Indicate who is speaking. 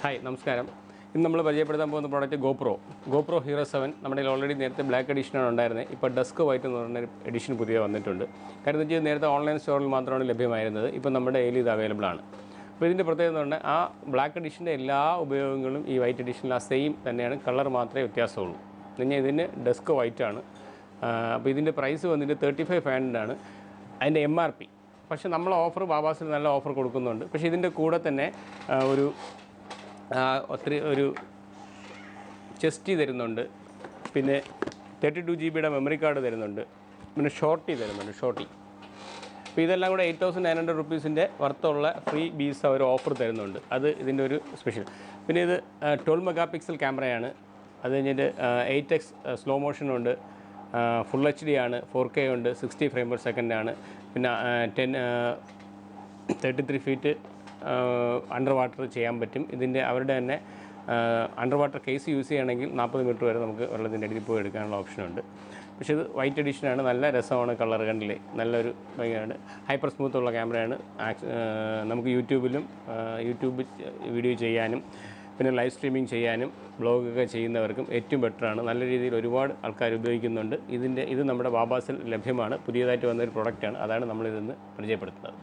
Speaker 1: Hi നമസ്കാരം. ഇന്ന് നമ്മൾ പരിചയപ്പെടുത്താൻ പോകുന്ന പ്രോഡക്റ്റ് ഗോപ്രോ ഹീറോ 7. നമ്മുടെ ഓൾറെഡി നേരത്തെ ബ്ലാക്ക് എഡിഷനാണ് ഉണ്ടായിരുന്നത്. ഇപ്പോൾ ഡസ്ക് വൈറ്റ് എന്ന് പറഞ്ഞൊരു എഡിഷൻ പുതിയ വന്നിട്ടുണ്ട്. കാരണം എന്ന് വെച്ചാൽ നേരത്തെ ഓൺലൈൻ സ്റ്റോറിൽ മാത്രമാണ് ലഭ്യമായിരുന്നത്. ഇപ്പോൾ നമ്മുടെ കയ്യിൽ ഇത് അവൈലബിൾ ആണ്. അപ്പോൾ ഇതിൻ്റെ പ്രത്യേകത എന്ന് പറഞ്ഞാൽ ആ ബ്ലാക്ക് എഡിഷൻ്റെ എല്ലാ ഉപയോഗങ്ങളും ഈ വൈറ്റ് എഡിഷനിൽ ആ സെയിം തന്നെയാണ്. കളർ മാത്രമേ വ്യത്യാസമുള്ളൂ. പിന്നെ ഇതിന് ഡസ്ക് വൈറ്റ് ആണ്. അപ്പോൾ ഇതിൻ്റെ പ്രൈസ് വന്നിട്ട് 35,500 ആണ് അതിൻ്റെ MRP. പക്ഷേ നമ്മൾ ഓഫർ ബാബാസിൽ നല്ല ഓഫർ കൊടുക്കുന്നുണ്ട്. പക്ഷേ ഇതിൻ്റെ കൂടെ തന്നെ ഒരു ചെസ്റ്റി തരുന്നുണ്ട്, പിന്നെ 32 GB മെമ്മറി കാർഡ് തരുന്നുണ്ട്, പിന്നെ ഷോർട്ടി തരുന്നുണ്ട്. അപ്പോൾ ഇതെല്ലാം കൂടെ 8,900 റുപ്പീസിൻ്റെ വർത്തുള്ള ഫ്രീ ബീസ് അവർ ഓഫർ തരുന്നുണ്ട്. അത് ഇതിൻ്റെ ഒരു സ്പെഷ്യൽ. പിന്നെ ഇത് 12 മെഗാ ക്യാമറയാണ്. അത് കഴിഞ്ഞിട്ട് 8x സ്ലോ മോഷനുണ്ട്, ഫുൾ HD ആണ്, 4K ഉണ്ട്, 60 ഫ്രെയിം പെർ സെക്കൻഡ് ആണ്. പിന്നെ 33 ഫീറ്റ് അണ്ടർ വാട്ടർ ചെയ്യാൻ പറ്റും. ഇതിൻ്റെ അവരുടെ തന്നെ അണ്ടർ വാട്ടർ കേസ് യൂസ് ചെയ്യുകയാണെങ്കിൽ 40 മീറ്റർ വരെ നമുക്ക് വെള്ളത്തിൻ്റെ അടിയിൽ പോയി എടുക്കാനുള്ള ഓപ്ഷനുണ്ട്. പക്ഷേ ഇത് വൈറ്റ് എഡിഷനാണ്. നല്ല രസമാണ് കളർ, കണ്ടില്ലേ? നല്ലൊരു ഭയങ്കരമാണ്. ഹൈപ്പർ സ്മൂത്തുള്ള ക്യാമറയാണ്. നമുക്ക് യൂട്യൂബ് വീഡിയോ ചെയ്യാനും പിന്നെ ലൈവ് സ്ട്രീമിംഗ് ചെയ്യാനും ബ്ലോഗൊക്കെ ചെയ്യുന്നവർക്കും ഏറ്റവും ബെറ്ററാണ്. നല്ല രീതിയിൽ ഒരുപാട് ആൾക്കാർ ഉപയോഗിക്കുന്നുണ്ട്. ഇത് നമ്മുടെ ബാബാസിൽ ലഭ്യമാണ്. പുതിയതായിട്ട് വന്നൊരു പ്രോഡക്റ്റാണ്. അതാണ് നമ്മളിതിന്ന് പരിചയപ്പെടുത്തുന്നത്.